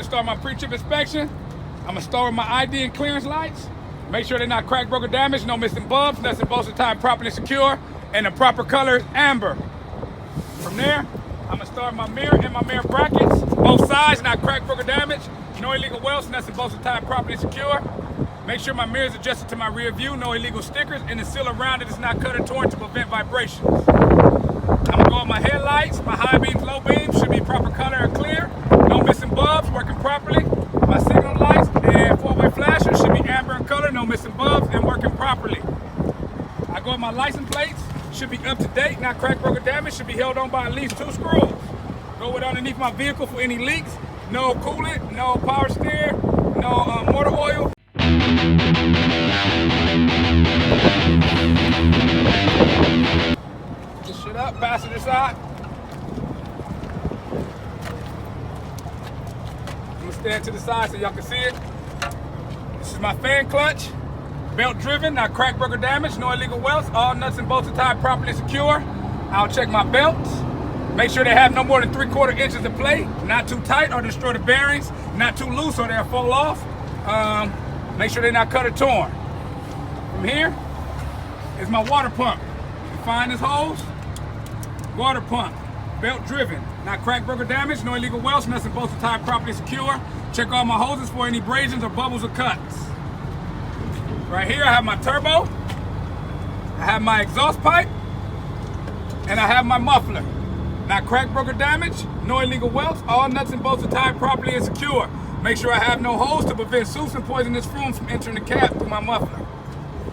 start my pre-trip inspection, I'm gonna start with my ID and clearance lights. Make sure they're not cracked, broke, or damaged, no missing bulbs, nuts and bolts are tied properly secure, and the proper color is amber. From there, I'm gonna start my mirror and my mirror brackets, both sides, not cracked, broke, or damaged, no illegal welds, nuts and bolts are tied properly secure. Make sure my mirror is adjusted to my rear view, no illegal stickers, and the seal around it is not cut or torn to prevent vibrations. I'm gonna go with my headlights, my high beams, low beams should be proper color and clear, no missing bulbs, working properly. My signal lights and four-way flashers should be amber in color, no missing bulbs, and working properly. I go with my license plates, should be up to date, not cracked, broken, damaged, should be held on by at least 2 screws. Go with underneath my vehicle for any leaks, no coolant, no power steer, no motor oil. This shit up, passenger side. I'm gonna stand to the side so y'all can see it. This is my fan clutch, belt driven, not cracked, broken, damaged, no illegal welds, all nuts and bolts are tied properly secure. I'll check my belts. Make sure they have no more than 3/4 inches of play, not too tight or destroy the bearings, not too loose or they'll fall off. Make sure they're not cut or torn. From here is my water pump. You find this hose, water pump, belt driven, not cracked, broken, damaged, no illegal welds, nuts and bolts are tied properly secure. Check all my hoses for any abrasions or bubbles or cuts. Right here I have my turbo, I have my exhaust pipe, and I have my muffler. Not cracked, broken, damaged, no illegal welds, all nuts and bolts are tied properly and secure. Make sure I have no holes to prevent soot and poisonous fumes from entering the cab through my muffler.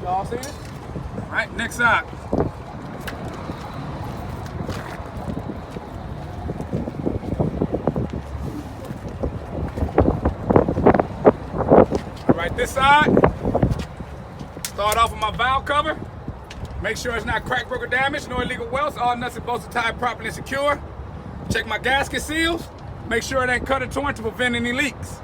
Y'all see it? All right, next side. All right, this side, start off with my valve cover. Make sure it's not cracked, broken, damaged, no illegal welds, all nuts and bolts are tied properly and secure. Check my gasket seals. Make sure it ain't cut or torn to prevent any leaks.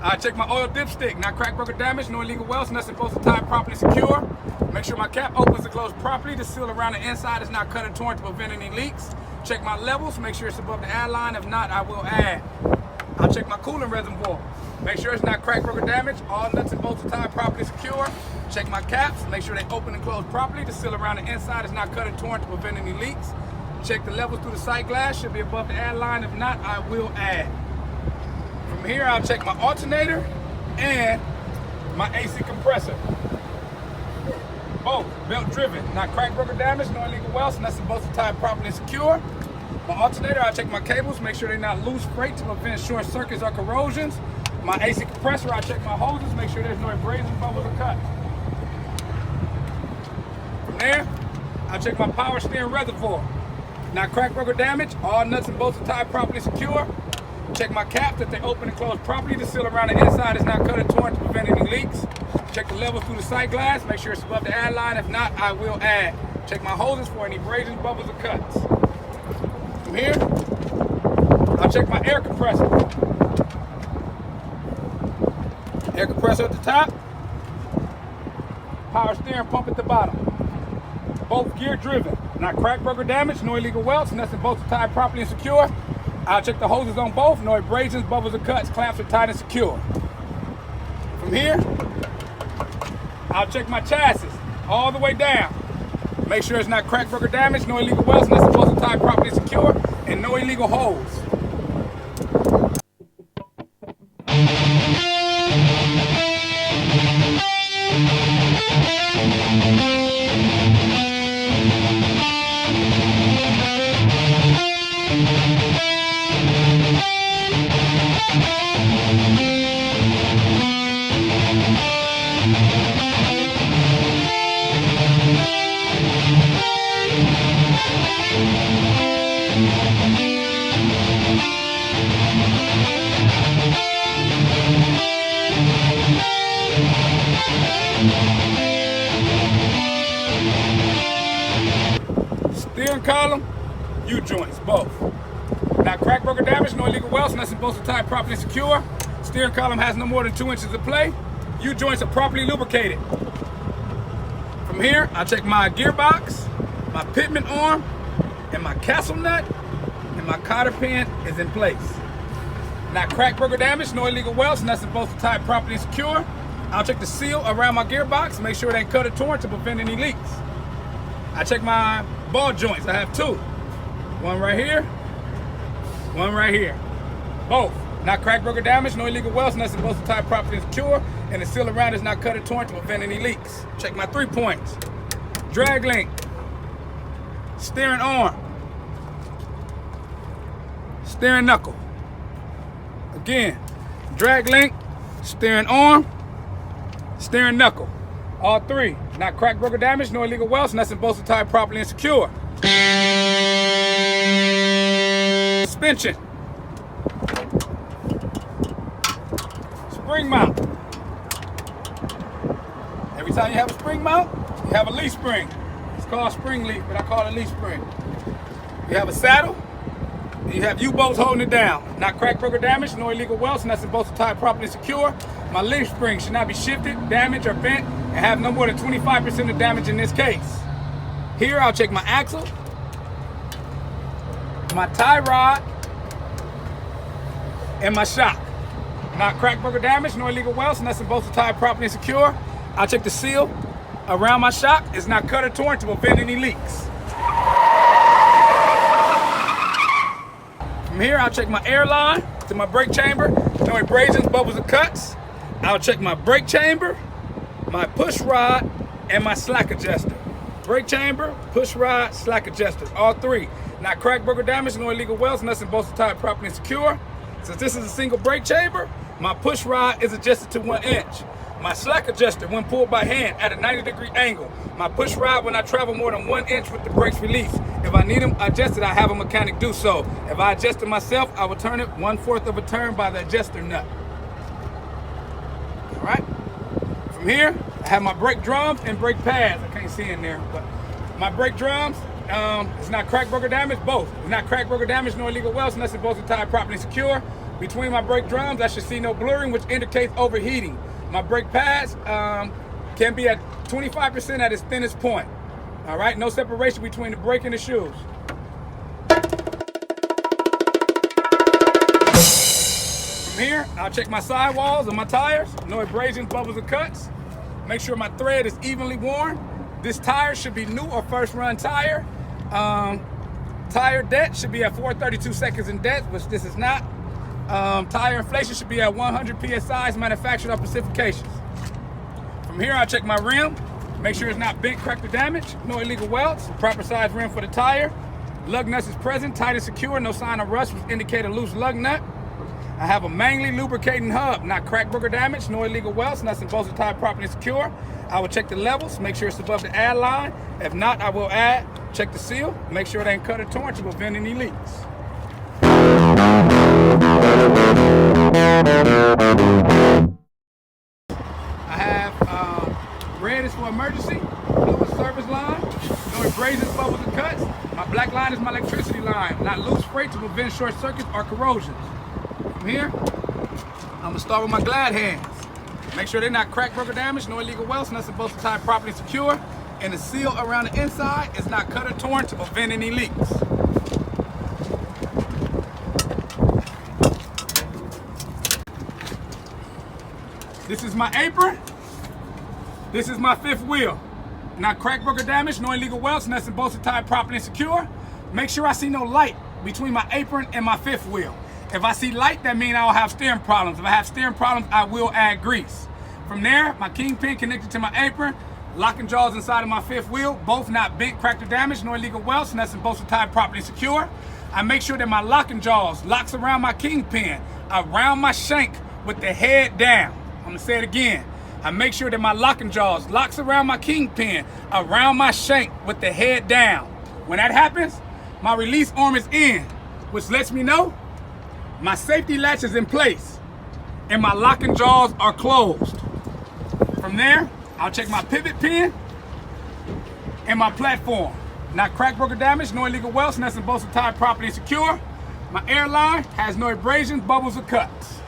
I check my oil dipstick, not cracked, broken, damaged, no illegal welds, nuts and bolts are tied properly secure. Make sure my cap opens and closes properly. The seal around the inside is not cut or torn to prevent any leaks. Check my levels, make sure it's above the add line. If not, I will add. I'll check my coolant reservoir. Make sure it's not cracked, broken, damaged, all nuts and bolts are tied properly secure. Check my caps, make sure they open and close properly. The seal around the inside is not cut or torn to prevent any leaks. Check the levels through the sight glass, should be above the add line. If not, I will add. From here, I'll check my alternator and my AC compressor. Both belt driven, not cracked, broken, damaged, no illegal welds, nuts and bolts are tied properly and secure. My alternator, I'll check my cables, make sure they're not loose freight to prevent short circuits or corrosions. My AC compressor, I'll check my hoses, make sure there's no abrasions, bubbles, or cuts. From there, I'll check my power steering reservoir. Not cracked, broken, damaged, all nuts and bolts are tied properly secure. Check my caps that they open and close properly. The seal around the inside is not cut or torn to prevent any leaks. Check the levels through the sight glass, make sure it's above the add line. If not, I will add. Check my hoses for any abrasions, bubbles, or cuts. From here, I'll check my air compressor. Air compressor at the top, power steering pump at the bottom. Both gear driven, not cracked, broken, damaged, no illegal welds, nuts and bolts are tied properly and secure. I'll check the hoses on both, no abrasions, bubbles, or cuts, clamps are tight and secure. From here, I'll check my chassis all the way down. Make sure it's not cracked, broken, damaged, no illegal welds, nuts and bolts are tied properly and secure, and no illegal holes. Steering column, U-joints, both. Not cracked, broken, damaged, no illegal welds, nuts and bolts are tied properly and secure. Steering column has no more than 2 inches of play. U-joints are properly lubricated. From here, I check my gearbox, my pitman arm, and my castle nut, and my cotter pin is in place. not cracked, broke, or damaged, no illegal welds, nuts and bolts are tied properly and secure. I'll check the seal around my gearbox, make sure it ain't cut or torn to prevent any leaks. I check my ball joints. I have two. One right here, one right here. Both. Not cracked, broke, or damaged, no illegal welds, nuts and bolts are tied properly and secure, and the seal around is not cut or torn to prevent any leaks. Check my 3 points. Drag link, steering arm, steering knuckle. Again, drag link, steering arm, steering knuckle. All 3. Not cracked, broke, or damaged, no illegal welds, nuts and bolts are tied properly and secure. Suspension. Spring mount. Every time you have a spring mount, you have a leaf spring. It's called spring leaf, but I call it leaf spring. You have a saddle, and you have U-bolts holding it down. Not cracked, broke, or damaged, no illegal welds, nuts and bolts are tied properly and secure. My leaf spring should not be shifted, damaged, or bent, and have no more than 25% of damage in this case. Here, I'll check my axle, my tie rod, and my shock. Not cracked, broke, or damaged, no illegal welds, nuts and bolts are tied properly and secure. I'll check the seal around my shock. It's not cut or torn to prevent any leaks. From here, I'll check my air line to my brake chamber. No abrasions, bubbles, or cuts. I'll check my brake chamber, my push rod, and my slack adjuster. Brake chamber, push rod, slack adjuster. All 3. Not cracked, broke, or damaged, no illegal welds, nuts and bolts are tied properly and secure. Since this is a single brake chamber, my push rod is adjusted to 1 inch. My slack adjuster, when pulled by hand at a 90-degree angle. My push rod will not travel more than 1 inch with the brakes released. If I need them adjusted, I have a mechanic do so. If I adjust it myself, I will turn it 1/4 of a turn by the adjuster nut. All right. From here, I have my brake drums and brake pads. I can't see in there, but my brake drums, it's not cracked, broke, or damaged, both. It's not cracked, broke, or damaged, no illegal welds, nuts and bolts are tied properly and secure. Between my brake drums, I should see no blurring, which indicates overheating. My brake pads can be at 25% at its thinnest point. All right, no separation between the brake and the shoes. From here, I'll check my sidewalls and my tires. No abrasions, bubbles, or cuts. Make sure my thread is evenly worn. This tire should be new or first run tire. Tire depth should be at 432 seconds in depth, which this is not. Tire inflation should be at 100 PSI manufactured up specifications. From here, I'll check my rim. Make sure it's not bent, cracked, or damaged. No illegal welds. Proper size rim for the tire. Lug nuts is present, tight and secure. No sign of rust, which indicate a loose lug nut. I have a mainly lubricating hub, not cracked, broke, or damaged. No illegal welds. Nuts and bolts are tied properly and secure. I will check the levels, make sure it's above the add line. If not, I will add. Check the seal, make sure it ain't cut or torn to prevent any leaks. I have red is for emergency, blue is service line, no abrasions, bubbles, or cuts. My black line is my electricity line, not loose freight to prevent short circuits or corrosions. From here, I'm gonna start with my glad hands. Make sure they're not cracked, broke, or damaged, no illegal welds, nuts and bolts are tied properly and secure, and the seal around the inside is not cut or torn to prevent any leaks. This is my apron. This is my 5th wheel. Not cracked, broke, or damaged, no illegal welds, nuts and bolts are tied properly and secure. Make sure I see no light between my apron and my 5th wheel. If I see light, that means I'll have steering problems. If I have steering problems, I will add grease. From there, my kingpin connected to my apron, locking jaws inside of my 5th wheel, both not bent, cracked, or damaged, no illegal welds, nuts and bolts are tied properly and secure. I make sure that my locking jaws locks around my kingpin, around my shank with the head down. I'm gonna say it again. I make sure that my locking jaws locks around my kingpin, around my shank with the head down. When that happens, my release arm is in, which lets me know my safety latch is in place and my locking jaws are closed. From there, I'll check my pivot pin and my platform. Not cracked, broke, or damaged, no illegal welds, nuts and bolts are tied properly and secure. My airline has no abrasions, bubbles, or cuts.